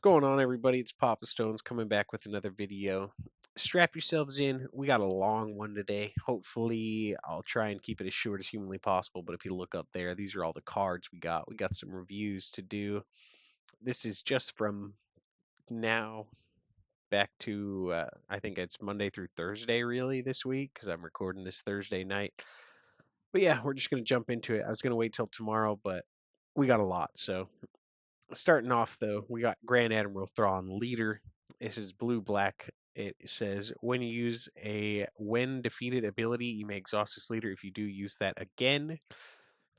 What's going on, everybody? It's PapaStones coming back with another video. Strap yourselves in. We got a long one today. Hopefully, I'll try and keep it as short as humanly possible. But if you look up there, these are all the cards we got. We got some reviews to do. This is just from now back to, I think it's Monday through Thursday, really, this week, because I'm recording this Thursday night. But yeah, we're just going to jump into it. I was going to wait till tomorrow, but we got a lot. So starting off though, we got Grand Admiral Thrawn Leader. This is blue black. It says when you use a when defeated ability, you may exhaust this leader. If you do use that again,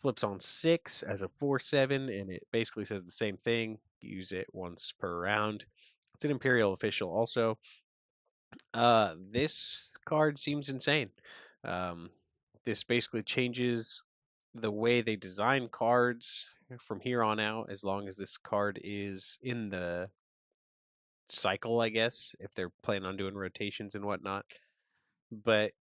flips on 6 as a 4/7, and it basically says the same thing. Use it once per round. It's an Imperial official also. This card seems insane. Um, this basically changes the way they design cards from here on out, as long as this card is in the cycle, I guess, if they're planning on doing rotations and whatnot. But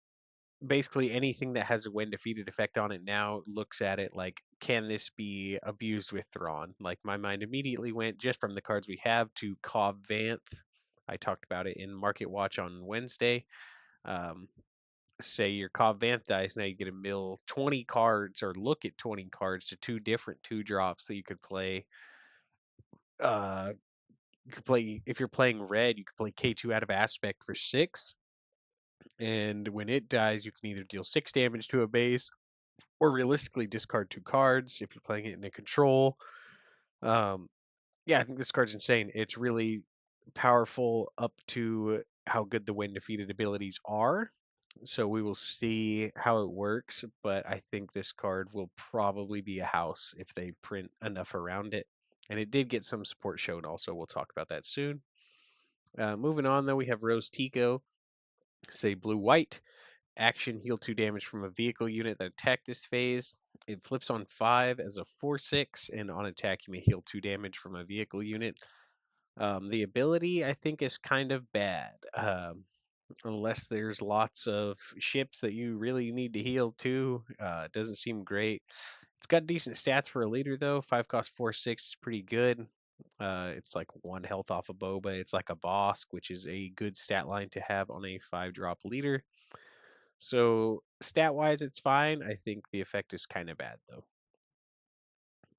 basically, anything that has a when defeated effect on it now looks at it like, can this be abused with Thrawn? Like, my mind immediately went just from the cards we have to Cobb Vanth. I talked about it in Market Watch on Wednesday. Um, say your Cobb Vanth dies, now you get to mill 20 cards or look at 20 cards to two different two drops that you could play. Uh, you could play if you're playing red, you could play K2 out of aspect for 6, and when it dies, you can either deal 6 damage to a base or realistically discard 2 cards if you're playing it in a control. Um, yeah, I think this card's insane. It's really powerful up to how good the when defeated abilities are. So we will see how it works, but I think this card will probably be a house if they print enough around it. And it did get some support shown also. We'll talk about that soon. Moving on, though, we have Rose Tico, say blue white. Action, heal 2 damage from a vehicle unit that attacked this phase. It flips on 5 as a 4/6, and on attack, you may heal 2 damage from a vehicle unit. The ability, I think, is kind of bad. Unless there's lots of ships that you really need to heal too. It doesn't seem great. It's got decent stats for a leader though. 5 cost 4/6 is pretty good. It's like 1 health off a boba. It's like a Bosk, which is a good stat line to have on a 5-drop leader. So stat wise, it's fine. I think the effect is kind of bad though.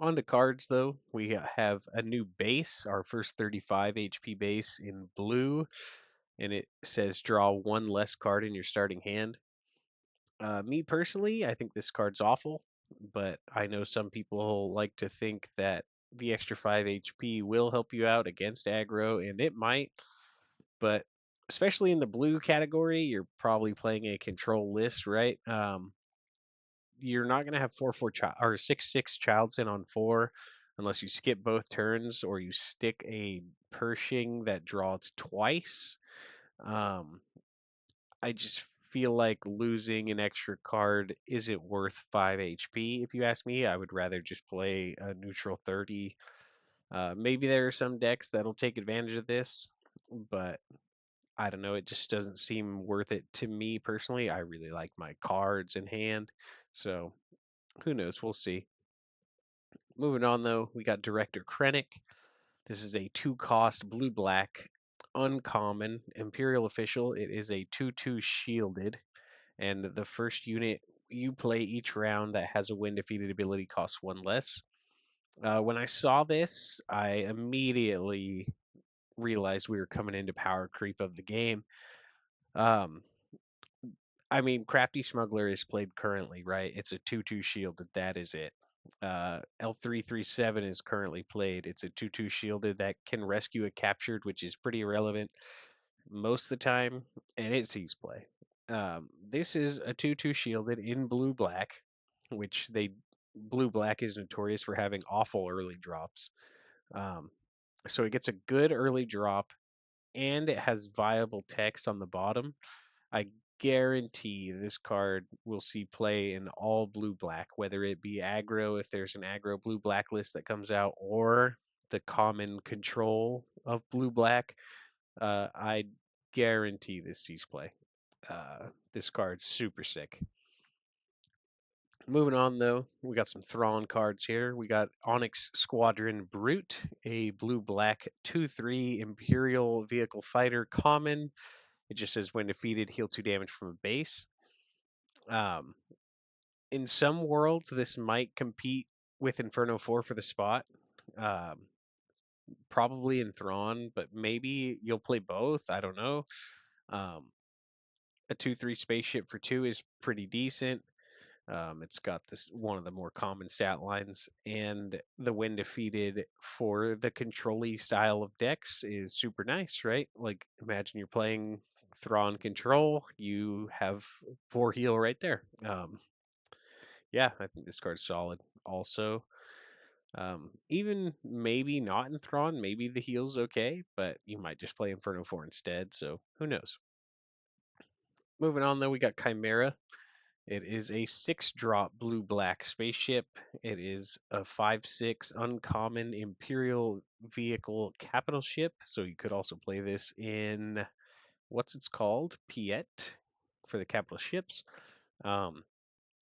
On to cards though, we have a new base, our first 35 HP base in blue, and it says draw 1 less card in your starting hand. Me personally, I think this card's awful, but I know some people like to think that the extra 5 HP will help you out against aggro, and it might, but especially in the blue category, you're probably playing a control list, right? You're not going to have 4/4 child or 6/6 Childson on 4 unless you skip both turns or you stick a Pershing that draws twice. Um, I just feel like losing an extra card isn't worth 5 HP. If you ask me, I would rather just play a neutral 30. Maybe there are some decks that'll take advantage of this, but I don't know. It just doesn't seem worth it to me personally. I really like my cards in hand. So who knows? We'll see. Moving on, though, we got Director Krennic. This is a 2-cost blue black uncommon Imperial official. It is a 2/2 shielded, and the first unit you play each round that has a when defeated ability costs 1 less. When I saw this, I immediately realized we were coming into power creep of the game. Um, I mean, Crafty Smuggler is played currently, right? It's a 2/2 shielded. That is it. L337 is currently played. It's a 2/2 shielded that can rescue a captured, which is pretty irrelevant most of the time, and it sees play. This is a 2/2 shielded in blue black, which blue black is notorious for having awful early drops. Um, so it gets a good early drop, and it has viable text on the bottom. I guarantee this card will see play in all blue black, whether it be aggro, if there's an aggro blue black list that comes out, or the common control of blue black. I guarantee this sees play. This card's super sick. Moving on, though, we got some Thrawn cards here. We got Onyx Squadron Brute, a blue black 2/3 Imperial Vehicle Fighter common. It just says when defeated, heal 2 damage from a base. Um, in some worlds, this might compete with Inferno 4 for the spot. Um, Probably in Thrawn, but maybe you'll play both. I don't know. Um, a 2/3 spaceship for 2 is pretty decent. It's got this one of the more common stat lines, and the when defeated for the control style of decks is super nice, right? Like, imagine you're playing Thrawn control, you have 4 heal right there. Yeah, I think this card's solid. Also, even maybe not in Thrawn, maybe the heal's okay, but you might just play Inferno 4 instead, so who knows? Moving on, though, we got Chimera. It is a 6-drop blue black spaceship. It is a 5/6 uncommon Imperial vehicle capital ship. So you could also play this in what's it's called? Piet for the capital ships. Um,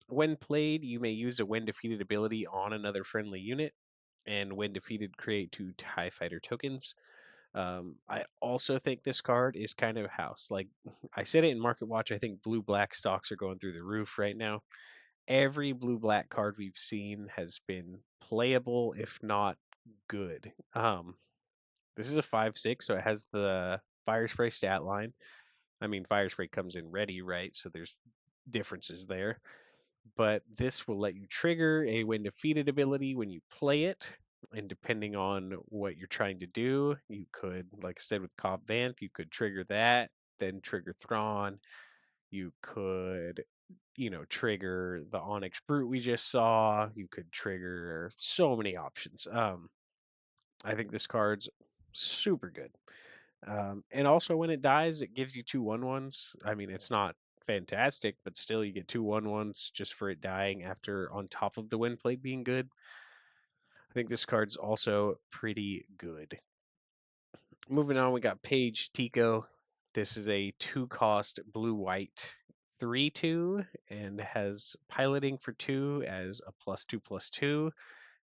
when played, you may use a when defeated ability on another friendly unit. And when defeated, create 2 TIE fighter tokens. I also think this card is kind of house. Like I said it in Market Watch, I think blue black stocks are going through the roof right now. Every blue black card we've seen has been playable, if not good. This is a 5/6, so it has the fire spray stat line. I mean, fire spray comes in ready, right? So there's differences there. But this will let you trigger a when defeated ability when you play it. And depending on what you're trying to do, you could, like I said with Cobb Vanth, you could trigger that, then trigger Thrawn. You could, trigger the Onyx Brute we just saw. You could trigger so many options. I think this card's super good. And also when it dies, it gives you 2/1/1s. I mean, it's not fantastic, but still you get 2/1/1s just for it dying after on top of the win plate being good. I think this card's also pretty good. Moving on, we got Paige Tico. This is a 2-cost blue white 3/2 and has piloting for 2 as a +2/+2.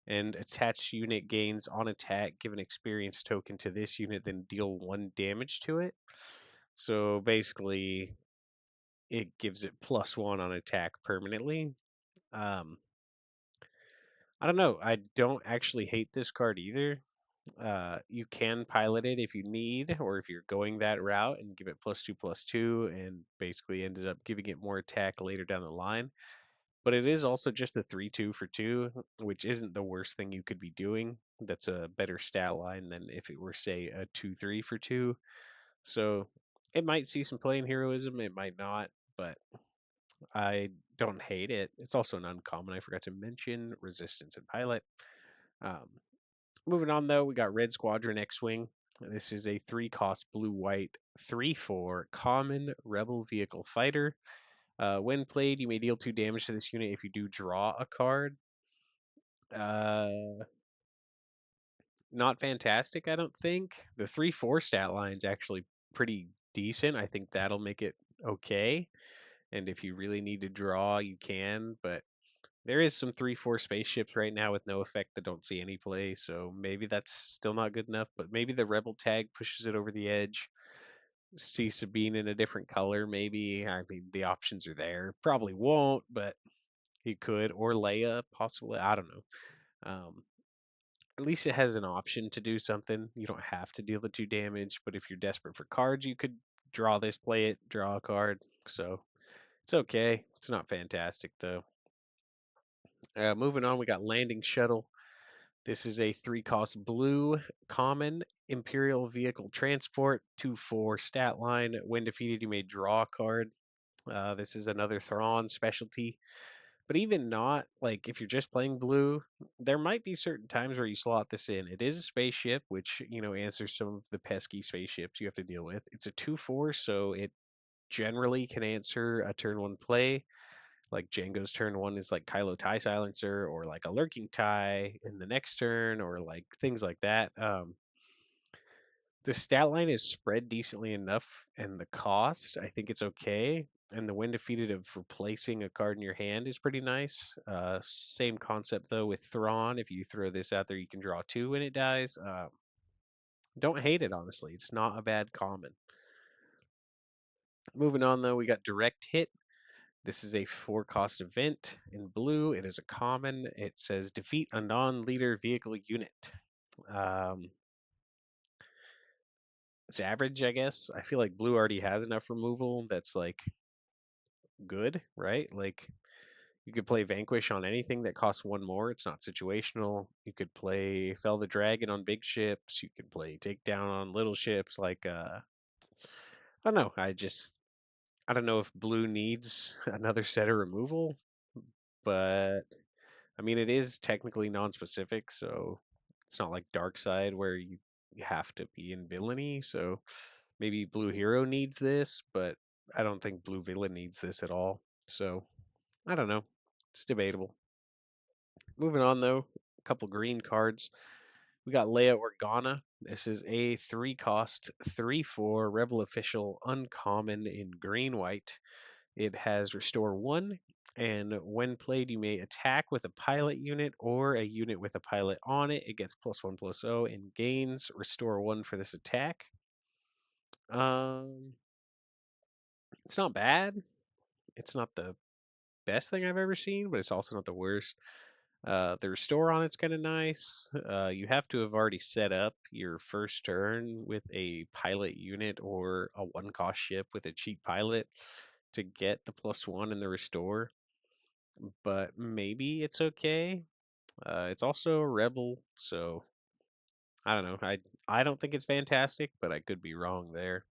And attached unit gains on attack, give an experience token to this unit, then deal 1 damage to it. So basically, it gives it +1 on attack permanently. Um, I don't know. I don't actually hate this card either. You can pilot it if you need, or if you're going that route and give it +2/+2, and basically ended up giving it more attack later down the line. But it is also just a 3/2 for 2, which isn't the worst thing you could be doing. That's a better stat line than if it were, say, a 2/3 for 2. So it might see some play in heroism, it might not, but I don't hate it. It's also an uncommon. I forgot to mention resistance and pilot. Um, Moving on, though, we got Red Squadron X-Wing. This is a 3-cost blue-white 3/4 common rebel vehicle fighter. When played, you may deal 2 damage to this unit if you do draw a card. Uh, Not fantastic, I don't think. The 3/4 stat line's actually pretty decent. I think that'll make it okay. And if you really need to draw, you can. But there is some 3/4 spaceships right now with no effect that don't see any play. So maybe that's still not good enough. But maybe the Rebel tag pushes it over the edge. See Sabine in a different color, maybe. I mean, the options are there. Probably won't, but he could. Or Leia, possibly. I don't know. Um, at least it has an option to do something. You don't have to deal the 2 damage, but if you're desperate for cards, you could draw this, play it, draw a card. So it's okay. It's not fantastic though. Moving on, we got Landing Shuttle. This is a 3-cost blue common Imperial vehicle transport 2/4 stat line. When defeated, you may draw a card. This is another Thrawn specialty. But even not, like, if you're just playing blue, there might be certain times where you slot this in. It is a spaceship, which, answers some of the pesky spaceships you have to deal with. It's a 2/4, so it generally can answer a turn 1 play. Like Django's turn 1 is like Kylo TIE Silencer, or like a Lurking TIE in the next turn, or like things like that. The stat line is spread decently enough, and the cost, I think it's okay. and the when defeated of replacing a card in your hand is pretty nice. Same concept though with Thrawn. If you throw this out there, you can draw two when it dies. Don't hate it, honestly. It's not a bad common. Moving on though, we got Direct Hit. This is a 4 cost event in blue. It is a common. It says defeat a non-leader vehicle unit. Um, it's average, I guess. I feel like blue already has enough removal that's like good, right? Like you could play Vanquish on anything that costs one more. It's not situational. You could play Fell the Dragon on big ships. You could play Takedown on little ships. Like I don't know. I don't know if blue needs another set of removal, but I mean it is technically non-specific, so it's not like Dark Side where you have to be in villainy. So maybe blue hero needs this, but I don't think blue villain needs this at all. So I don't know. It's debatable. Moving on though, a couple green cards. We got Leia Organa. This is a 3 cost, 3/4 Rebel Official uncommon in green white. It has Restore 1, and when played, you may attack with a pilot unit or a unit with a pilot on it. It gets +1/+0 and gains Restore 1 for this attack. Um, it's not bad. It's not the best thing I've ever seen, but it's also not the worst. The restore on it's kind of nice. You have to have already set up your first turn with a pilot unit or a 1 cost ship with a cheap pilot to get the +1 in the restore. But maybe it's okay. It's also a rebel, so I don't know. I don't think it's fantastic, but I could be wrong there.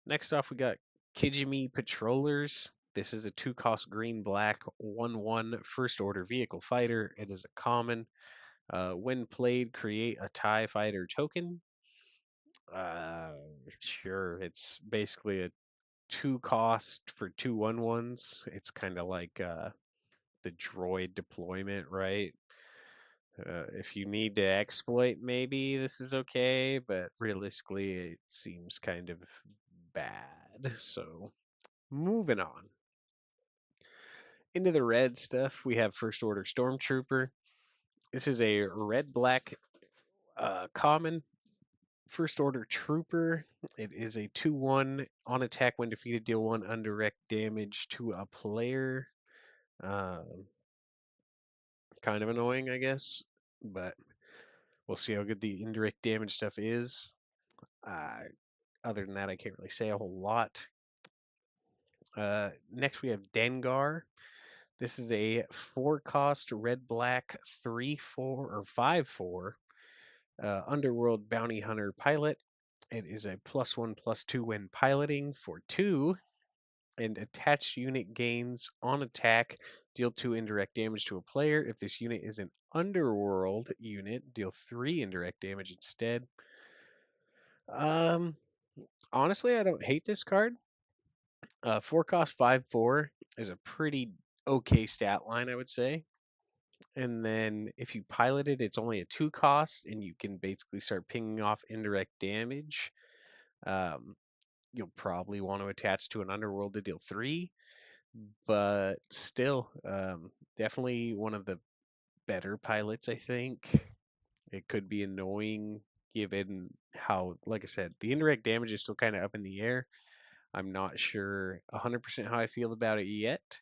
Next off, we got Kijimi Patrollers. This is a 2 cost green black 1/1 first order vehicle fighter. It is a common. When played, create a TIE fighter token. Uh, sure, it's basically a 2 cost for 2/1/1s. It's kind of like the droid deployment, right? If you need to exploit, maybe this is okay, but realistically, it seems kind of bad. So, moving on. Into the red stuff, we have First Order Stormtrooper. This is a red black common First Order Trooper. It is a 2/1 on attack when defeated, deal 1 undirect damage to a player. Um, kind of annoying, I guess, but we'll see how good the indirect damage stuff is. Uh, Other than that, I can't really say a whole lot. Next, we have Dengar. This is a 4 cost red black 3/4 or 5/4 underworld bounty hunter pilot. It is a +1/+2 when piloting for 2, and attached unit gains on attack, deal 2 indirect damage to a player. If this unit is an underworld unit, deal 3 indirect damage instead. Um, Honestly, I don't hate this card. 4 cost 5/4 is a pretty okay stat line, I would say. And then if you pilot it, it's only a 2 cost, and you can basically start pinging off indirect damage. Um, you'll probably want to attach to an underworld to deal 3, but still, definitely one of the better pilots, I think. It could be annoying given how, like I said, the indirect damage is still kind of up in the air. I'm not sure 100% how I feel about it yet,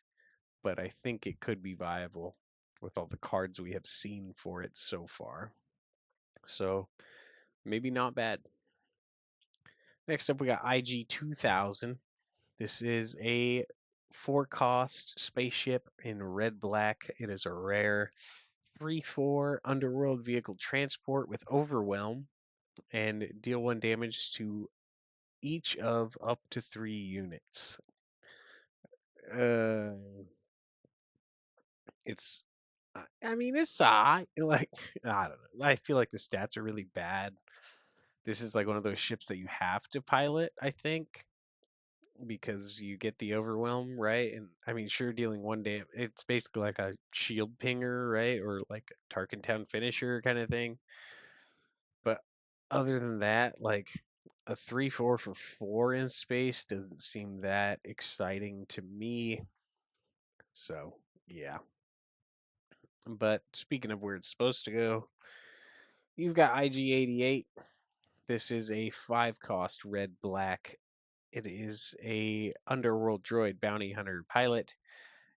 but I think it could be viable with all the cards we have seen for it so far. So maybe not bad. Next up, we got IG 2000. This is a 4 cost spaceship in red black. It is a rare 3/4 underworld vehicle transport with overwhelm and deal 1 damage to each of up to 3 units. Uh, it's I mean, it's like I don't know. I feel like the stats are really bad. This is like one of those ships that you have to pilot, I think, because you get the overwhelm, right? And I mean, sure, dealing 1 it's basically like a shield pinger, right? Or like a Tarkin Town finisher kind of thing. But other than that, like A 3/4 for 4 in space doesn't seem that exciting to me. So, yeah. But speaking of where it's supposed to go, you've got IG-88. This is a 5 cost red black. It is a underworld droid bounty hunter pilot.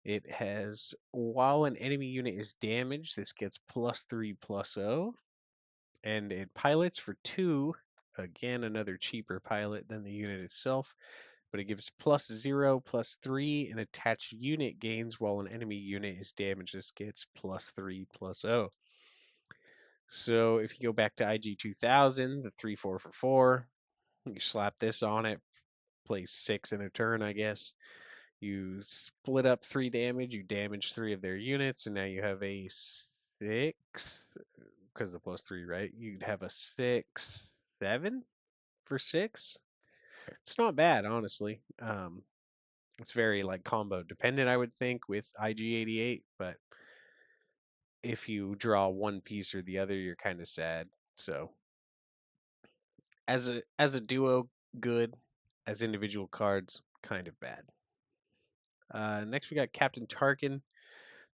It has, while an enemy unit is damaged, this gets +3/+0, and it pilots for 2. Again, another cheaper pilot than the unit itself, but it gives +0/+3, and attached unit gains while an enemy unit is damaged. This gets +3/+0. So if you go back to IG-2000, the 3/4 for 4, you slap this on it, plays 6 in a turn, I guess. You split up 3 damage, you damage 3 of their units, and now you have a 6, because the +3, right? You'd have a 6, 7 for 6. It's not bad, honestly. It's very like combo dependent, I would think, with IG-88, but if you draw one piece or the other, you're kind of sad. So as a duo, good. As individual cards, kind of bad. Next, we got Captain Tarkin.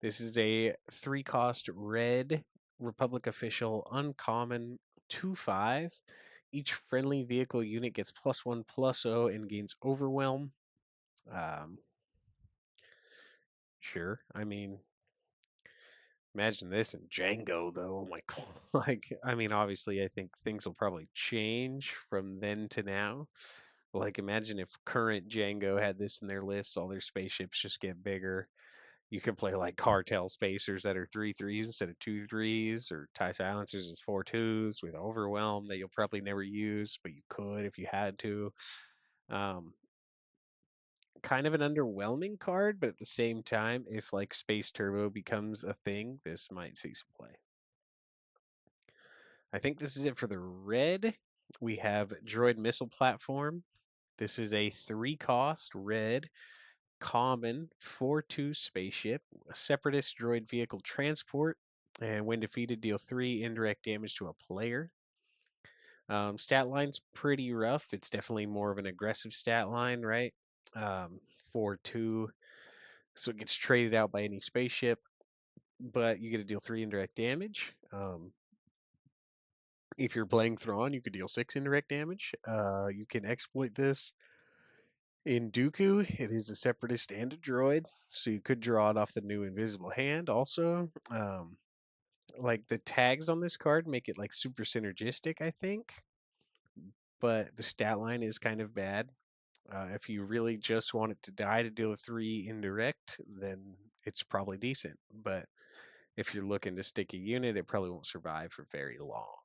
This is a 3 cost red Republic official uncommon 2/5. Each friendly vehicle unit gets +1/+0 and gains overwhelm. Um, sure. I mean, imagine this in Django, though. Like, I mean, obviously, I think things will probably change from then to now. Like, imagine if current Django had this in their list, all their spaceships just get bigger. You can play like cartel spacers that are 3/3s instead of 2/3s, or tie silencers as 4/2s with overwhelm that you'll probably never use, but you could if you had to. Um, Kind of an underwhelming card, but at the same time, if like Space Turbo becomes a thing, this might see some play. I think this is it for the red. We have Droid Missile Platform. This is a 3 cost red common 4/2 spaceship, a separatist droid vehicle transport, and when defeated, deal 3 indirect damage to a player. Stat line's pretty rough. It's definitely more of an aggressive stat line, right? 4/2, so it gets traded out by any spaceship, but you get to deal 3 indirect damage. If you're playing Thrawn, you could deal 6 indirect damage. You can exploit this in Dooku. It is a separatist and a droid, so you could draw it off the new invisible hand also. Like the tags on this card make it like super synergistic, I think, but the stat line is kind of bad. If you really just want it to die to deal 3 indirect, then it's probably decent. But if you're looking to stick a unit, it probably won't survive for very long.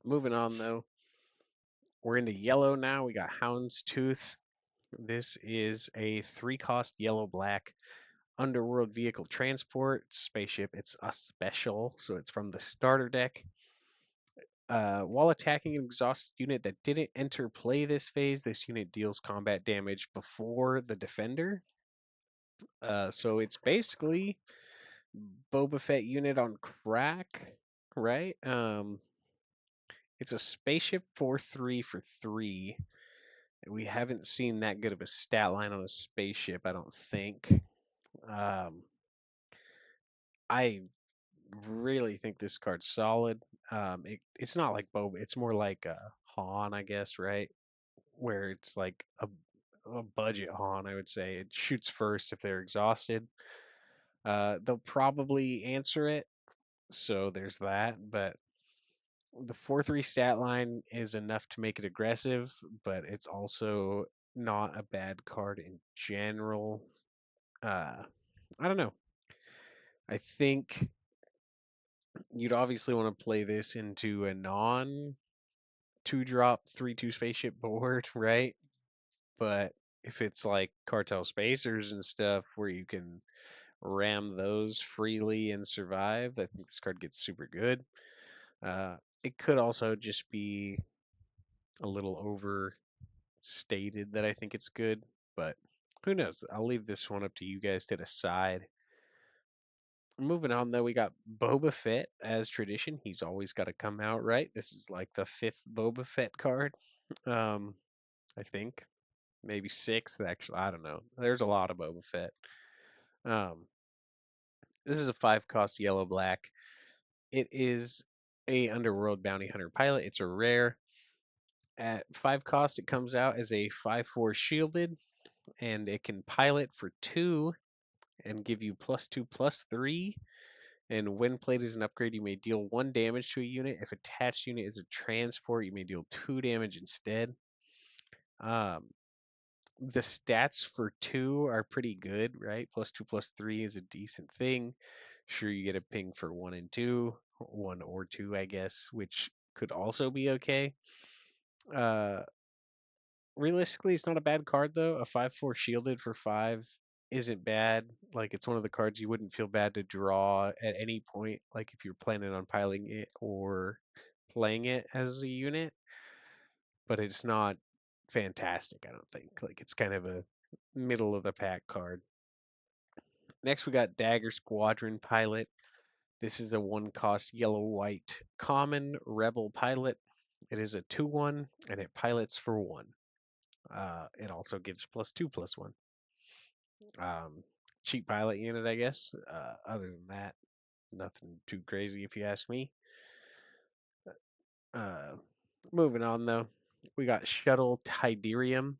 Moving on though, we're into yellow now. We got Houndstooth. This is a 3 cost yellow black underworld vehicle transport spaceship. It's a special, so it's from the starter deck. While attacking an exhausted unit that didn't enter play this phase, this unit deals combat damage before the defender. So it's basically Boba Fett unit on crack, right? It's a spaceship 4/3 for 3. We haven't seen that good of a stat line on a spaceship, I don't think. Um, I really think this card's solid. It's not like Boba. It's more like Han, I guess, right? Where it's like a budget Han, I would say. It shoots first if they're exhausted. They'll probably answer it, so there's that. But the 4/3 stat line is enough to make it aggressive, but it's also not a bad card in general. I don't know. I think you'd obviously want to play this into a non 2-drop 3/2 spaceship board, right? But if it's like cartel spacers and stuff where you can ram those freely and survive, I think this card gets super good. It could also just be a little overstated that I think it's good, but who knows? I'll leave this one up to you guys to decide. Moving on, though, we got Boba Fett as tradition. He's always got to come out, right? This is like the fifth Boba Fett card, um, I think. Maybe sixth, actually. I don't know. There's a lot of Boba Fett. Um, this is a 5 cost yellow black. It is a underworld bounty hunter pilot. It's a rare. At 5 cost, it comes out as a 5/4 shielded, and it can pilot for 2 and give you +2/+3. And when played as an upgrade, you may deal 1 damage to a unit. If attached unit is a transport, you may deal 2 damage instead. Um, the stats for 2 are pretty good, right? +2/+3 is a decent thing. Sure, you get a ping for 1 and 2, 1 or 2, I guess, which could also be okay. Uh, realistically, it's not a bad card though. A 5/4 shielded for 5 isn't bad. Like it's one of the cards you wouldn't feel bad to draw at any point, like if you're planning on piling it or playing it as a unit, but it's not fantastic, I don't think. Like it's kind of a middle of the pack card. Next we got Dagger Squadron Pilot. This is a 1 cost yellow white common rebel pilot. It is a 2/1 and it pilots for 1. It also gives +2/+1. Um, cheap pilot unit, I guess. Other than that, nothing too crazy if you ask me. Uh, moving on though, we got Shuttle Tiderium.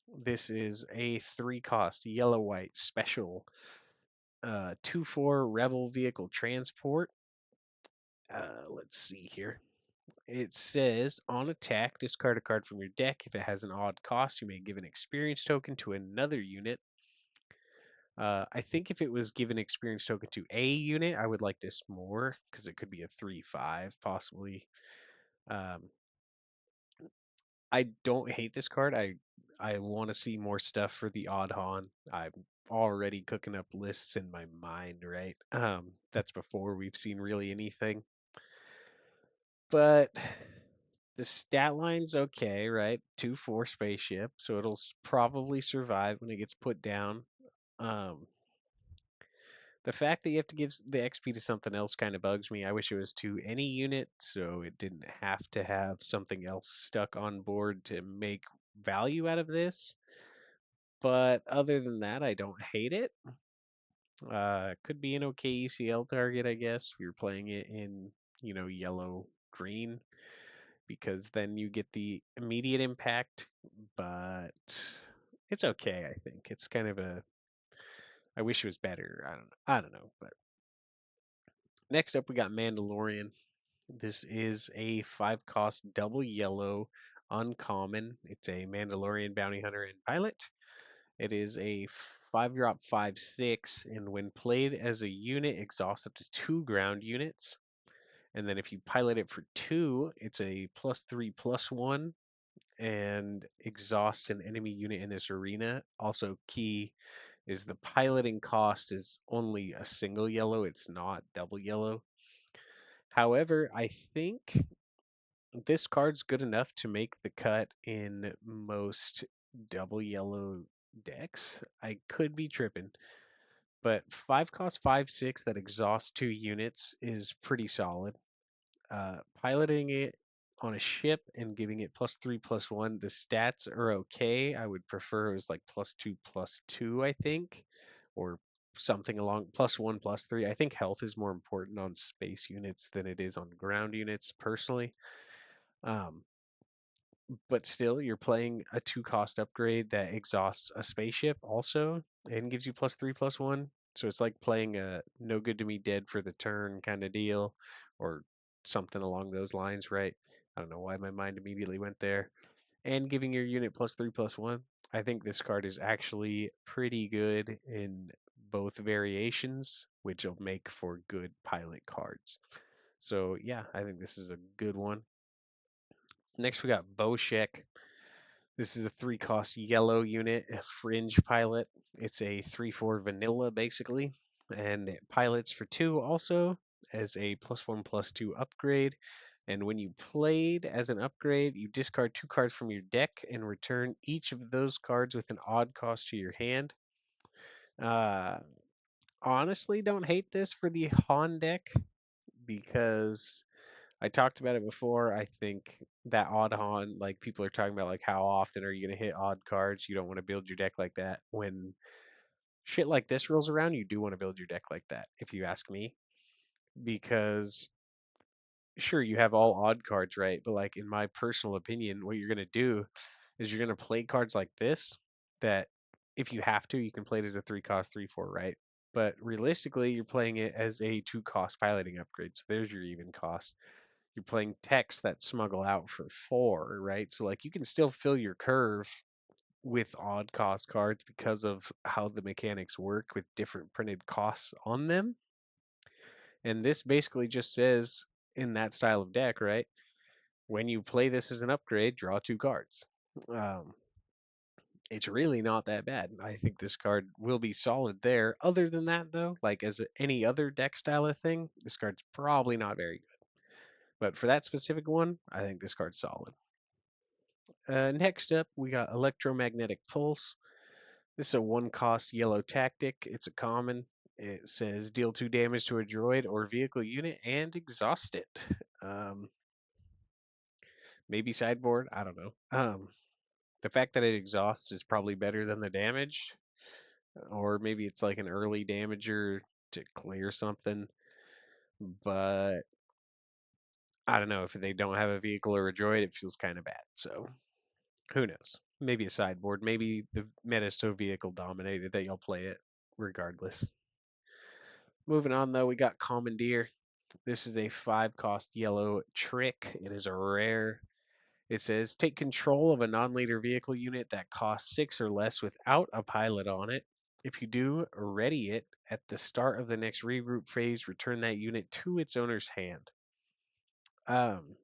This is a 3 cost yellow white special 2/4 rebel vehicle transport. Let's see here. It says on attack, discard a card from your deck. If it has an odd cost, you may give an experience token to another unit. I think if it was given experience token to a unit, I would like this more because it could be a 3/5 possibly. Um, I don't hate this card. I want to see more stuff for the odd Han. I'm already cooking up lists in my mind, right? That's before we've seen really anything. But the stat line's okay, right? 2/4 spaceship, so it'll probably survive when it gets put down. Um, the fact that you have to give the XP to something else kind of bugs me. I wish it was to any unit, so it didn't have to have something else stuck on board to make value out of this. But other than that, I don't hate it. Could be an okay ECL target, I guess, if you're playing it in, yellow green, because then you get the immediate impact. But it's okay, I think. It's kind of a. I wish it was better. I don't know. But next up, we got Mandalorian. This is a 5 cost double yellow uncommon. It's a Mandalorian bounty hunter and pilot. It is a 5 drop 5/6, and when played as a unit, exhausts up to 2 ground units. And then if you pilot it for 2, it's a +3/+1 and exhausts an enemy unit in this arena. Also, key is the piloting cost is only a single yellow, it's not double yellow. However, I think this card's good enough to make the cut in most double yellow decks. I could be tripping, but 5 cost 5/6 that exhausts 2 units is pretty solid. Piloting it on a ship and giving it +3/+1, the stats are okay. I would prefer it was like +2/+2, I think, or something along +1/+3. I think health is more important on space units than it is on ground units, personally. Um, but still, you're playing a 2 cost upgrade that exhausts a spaceship also and gives you +3/+1. So it's like playing a no good to me dead for the turn kind of deal or something along those lines, right? I don't know why my mind immediately went there. And giving your unit +3/+1. I think this card is actually pretty good in both variations, which will make for good pilot cards. So yeah, I think this is a good one. Next, we got Boshek. This is a 3 cost yellow unit, a fringe pilot. It's a 3/4 vanilla, basically, and it pilots for 2 also as a +1/+2 upgrade. And when you played as an upgrade, you discard 2 cards from your deck and return each of those cards with an odd cost to your hand. Uh, honestly don't hate this for the Han deck because I talked about it before. I think that odd Han, like people are talking about, like how often are you going to hit odd cards? You don't want to build your deck like that. When shit like this rolls around, you do want to build your deck like that, if you ask me, because sure you have all odd cards, right? But like in my personal opinion, what you're going to do is you're going to play cards like this that if you have to, you can play it as a 3 cost 3/4, right? But realistically, you're playing it as a 2 cost piloting upgrade. So there's your even cost. You're playing techs that smuggle out for 4, right? So like you can still fill your curve with odd cost cards because of how the mechanics work with different printed costs on them. And this basically just says in that style of deck, right? When you play this as an upgrade, draw 2 cards. Um, it's really not that bad. I think this card will be solid there. Other than that, though, like as any other deck style of thing, this card's probably not very good. But for that specific one, I think this card's solid. Next up, we got Electromagnetic Pulse. This is a 1 cost yellow tactic. It's a common. It says deal 2 damage to a droid or vehicle unit and exhaust it. Um, maybe sideboard. I don't know. The fact that it exhausts is probably better than the damage, or maybe it's like an early damager to clear something. But I don't know if they don't have a vehicle or a droid, it feels kind of bad. So who knows? Maybe a sideboard. Maybe the meta's so vehicle dominated that you'll play it regardless. Moving on though, we got Commandeer. This is a 5 cost yellow trick. It is a rare. It says take control of a non-leader vehicle unit that costs 6 or less without a pilot on it. If you do, ready it at the start of the next regroup phase. Return that unit to its owner's hand. Um,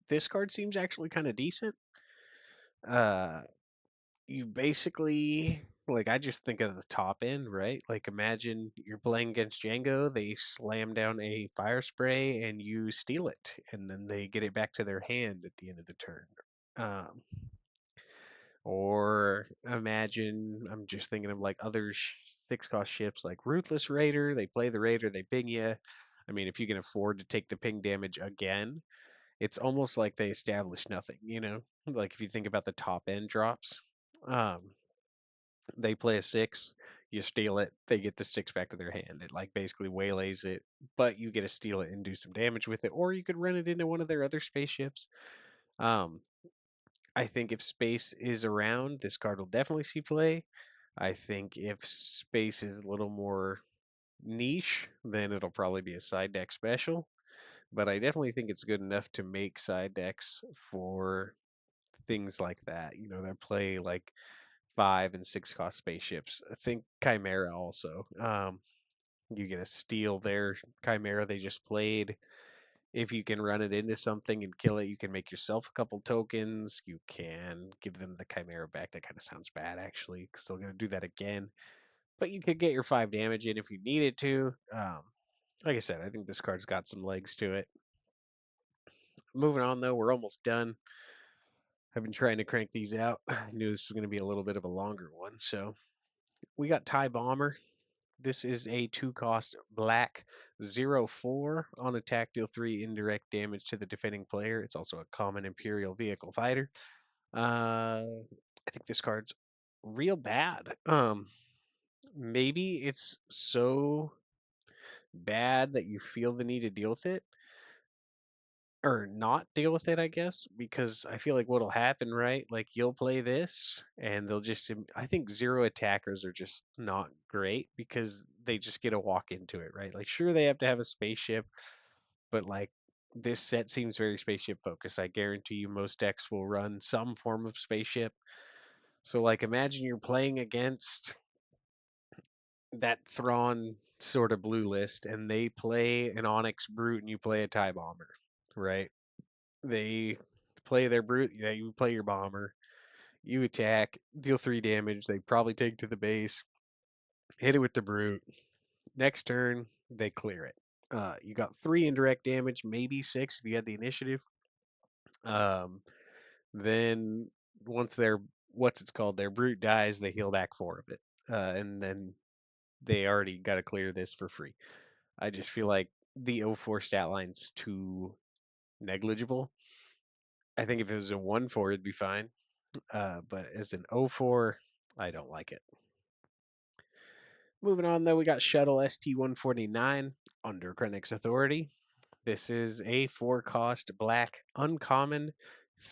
this card seems actually kind of decent. Uh, you basically like I just think of the top end, right? Like imagine you're playing against Django, they slam down a fire spray and you steal it, and then they get it back to their hand at the end of the turn. Um, or imagine I'm just thinking of like other 6 cost ships like Ruthless Raider. They play the Raider, they ping you. I mean, if you can afford to take the ping damage again, it's almost like they establish nothing, you know? Like if you think about the top end drops. Um, they play a 6, you steal it, they get the 6 back to their hand. It like basically waylays it, but you get to steal it and do some damage with it, or you could run it into one of their other spaceships. Um, I think if space is around, this card will definitely see play. I think if space is a little more niche, then it'll probably be a side deck special. But I definitely think it's good enough to make side decks for things like that. You know, that play like 5 and 6 cost spaceships. I think Chimera also. You get a steal their Chimera they just played. If you can run it into something and kill it, you can make yourself a couple tokens. You can give them the Chimera back. That kind of sounds bad, actually, because they're going to do that again. But you could get your 5 damage in if you needed to. Like I said, I think this card's got some legs to it. Moving on, though, we're almost done. I've been trying to crank these out. I knew this was going to be a little bit of a longer one. So we got TIE Bomber. This is a 2 cost black 0/4 on attack, deal 3 indirect damage to the defending player. It's also a common Imperial vehicle fighter. I think this card's real bad. Maybe it's so bad that you feel the need to deal with it, or not deal with it, I guess, because I feel like what'll happen, right? Like you'll play this and they'll just I think 0 attackers are just not great because they just get to walk into it, right? Like sure they have to have a spaceship, but like this set seems very spaceship focused. I guarantee you most decks will run some form of spaceship. So like imagine you're playing against that Thrawn sort of blue list and they play an Onyx Brute and you play a TIE Bomber, right? They play their brute. Yeah, you play your bomber. You attack, deal 3 damage. They probably take to the base, hit it with the brute. Next turn, they clear it. You got 3 indirect damage, maybe 6 if you had the initiative. Um, then once their what's it's called, their brute dies, they heal back 4 of it, and then they already got to clear this for free. I just feel like the O4 stat line's too negligible. I think if it was a 1-4, it'd be fine. But as an O4, I don't like it. Moving on, though, we got Shuttle ST-149 under Krennic's authority. This is a 4-cost black uncommon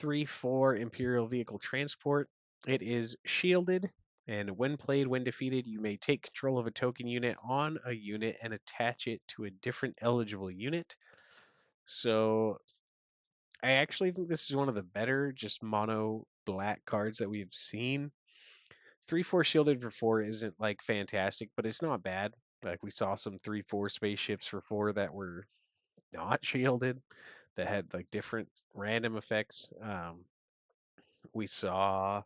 3/4 Imperial vehicle transport. It is shielded, and when defeated, you may take control of a token unit on a unit and attach it to a different eligible unit. So I actually think this is one of the better just mono black cards that we've seen. 3/4 shielded for 4 isn't like fantastic, but it's not bad. Like we saw some 3/4 spaceships for 4 that were not shielded that had like different random effects. We saw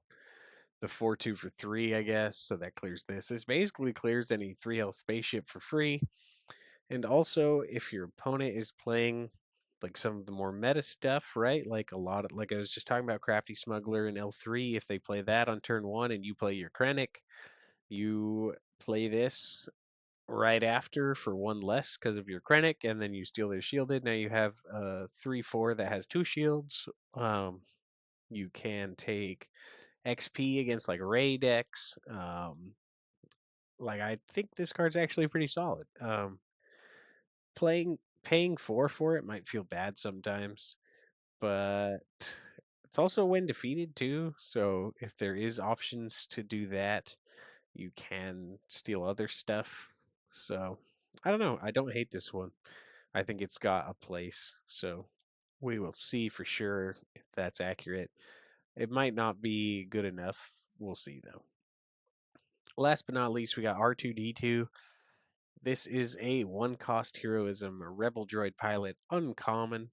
the 4/2 for 3, I guess, so that clears this. This basically clears any 3 health spaceship for free. And also, if your opponent is playing like some of the more meta stuff, right? Like a lot of, like I was just talking about Crafty Smuggler and L3, if they play that on turn 1 and you play your Krennic, you play this right after for 1 less because of your Krennic, and then you steal their shielded. Now you have a 3/4 that has 2 shields. You can take XP against like Ray decks. Like I think this card's actually pretty solid. Paying 4 for it might feel bad sometimes, but it's also when defeated too. So if there is options to do that, you can steal other stuff. So I don't know. I don't hate this one. I think it's got a place. So we will see for sure if that's accurate. It might not be good enough. We'll see though. Last but not least, we got R2D2. This is a 1-cost heroism rebel droid pilot uncommon.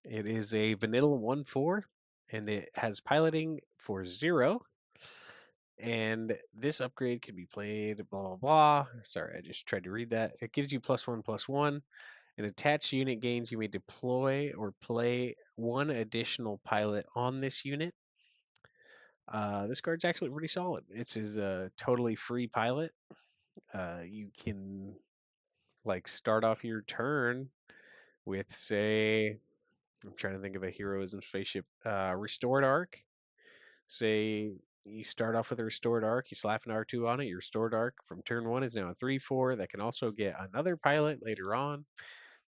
It is a vanilla 1/4 and it has piloting for 0. And this upgrade can be played blah blah blah. Sorry, I just tried to read that. It gives you +1/+1. And attached unit gains, you may deploy or play 1 additional pilot on this unit. This card's actually pretty solid. It's a totally free pilot. You can like start off your turn with, say, I'm trying to think of a heroism spaceship, restored arc. Say you start off with a restored arc, you slap an R2 on it, your restored arc from turn 1 is now a 3/4 that can also get another pilot later on.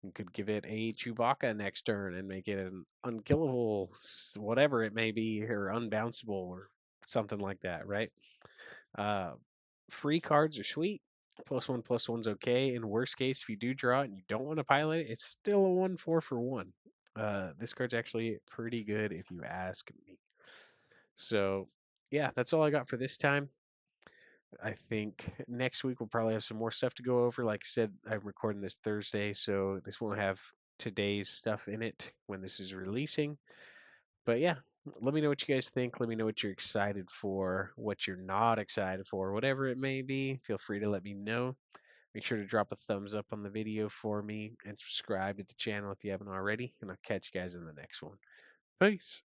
You could give it a Chewbacca next turn and make it an unkillable, whatever it may be, or unbounceable, or something like that, right? Uh, Free cards are sweet. +1/+1's okay. In worst case, if you do draw it and you don't want to pilot it, it's still a 1/4 for 1. This card's actually pretty good if you ask me. So, yeah, that's all I got for this time. I think next week we'll probably have some more stuff to go over. Like I said, I'm recording this Thursday, so this won't have today's stuff in it when this is releasing. But yeah, let me know what you guys think. Let me know what you're excited for, what you're not excited for, whatever it may be. Feel free to let me know. Make sure to drop a thumbs up on the video for me and subscribe to the channel if you haven't already. And I'll catch you guys in the next one. Peace.